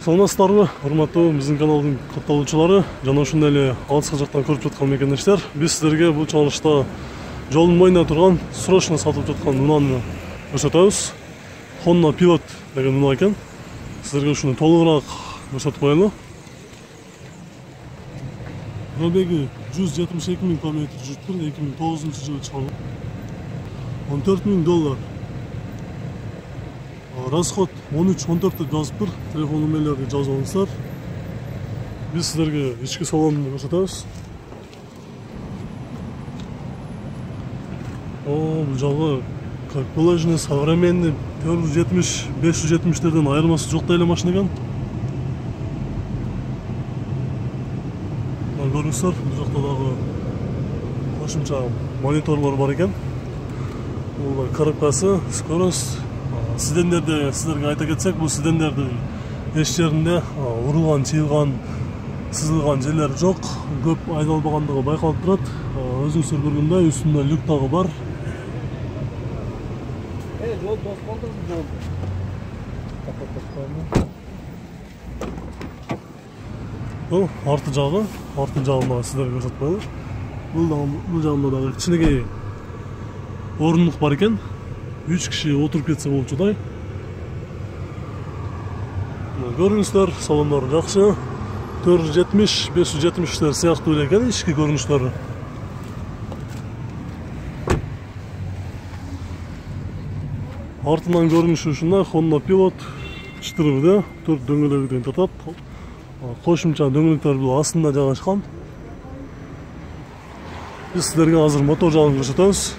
Саламатсыздарбы, урматтуу биздин каналдын катталуучулары жана ушундай эле алыска жактан көрүп жаткан мекендештер. Биз силерге бул чыгарылышта жолдун боюнда турган срочно сатылып жаткан унааны көрсөтөбүз. Honda Pilot деген унаа экен. Силерге ушуну толугураак көрсөтүп коелу. Пробеги 172 000 км жүрүптүр, 2009-жылы чыгарылган. $14,000. Расход 13-14 деп жазып тұр. Телефон нөмірлерді жазып алыңыздар. Біз сіздерге ішкі салонын көрсетеміз. Бұл жағы как положено, современный 470-570-терден айырмасы жоқ та эле машина экен. Көрүңүздөр, бұл жақта дағы кошумча мониторлор бар екен. Бұл коробкасы, скорость. Сіздерге айта кетсек, бұл сіздерді еш жерінде ұрылған, чиылған, сызылған жерлер жоқ. Көп айдалбағандығы байқалып тұрады. Өзіңіздер көргендей үстінде люк тағы бар. Жол дос болдыңыз жол. Бұл арты жағында сіздерге көрсетіп қояды. Бұл жағында дағы кішінекей орындық бар екен. 3 киши отырып кетсе болчудай. Көрүнүштөр, салондор жакшы. 470-570-тер сыяктуу эле экен ички көрүнүштөрү. Артынан көрүнүшү ушундай Honda Pilot 4 дөңгөлөгүдөн татат. Кошумча дөңгөлөктөр бул астында жайгашкан. Биз силерге азыр мотор жагын көрсөтөбүз.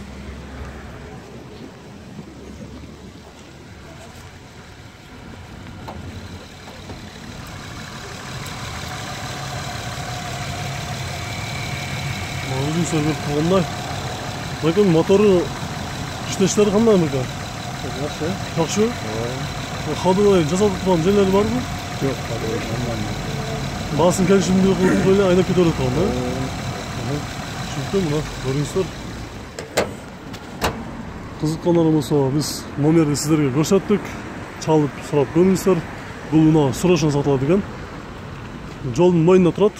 Өзүңүздөр көрүп тургандай. Бакын мотору иштештери кандай мыка? Жакшы. Ходовой жасалып турган жерлери барбы? Жок, ходовой нормально. Басын келишимдүү кылып эле айнап кете берет турган, Түшүнүктүү, мына көрүңүздөр. Кызыккандар болсо, биз номерди сиздерге көрсөттүк. Чалып сурап көрүңүздөр. Бул унаа срочно сатылат экен. Жолдун боюнда турат.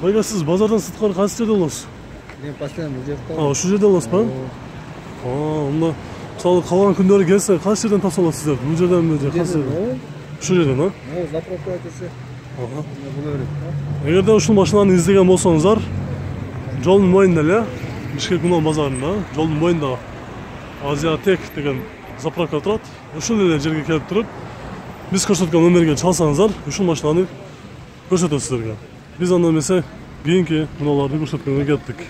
Байга сіз базардан сыткары қайсы жерде боласыз? Мен постоянно бұл жерде. Ушу жерде боласыз ба? Онда мысалы қалған күндері келсе қайсы жерден тапса аласыздар? Бұл жерден бе? Қайсы жерден? Ушу жерден, а? Заправкаға келсе. Бұл өрет. Егерде ушул машинаны издеген болсоңуздар, жолдун боюнда эле, Бишкек унаа базарында, жолдун боюнда Азиатек деген заправка турат. Ушул эле жерге келип туруп, биз көрсөткөн номерге чалсаңыздар, ушул машинаны көрсөтөт сиздерге. Biz anlamasa keyinki unalarni ko'rsatganga keldik.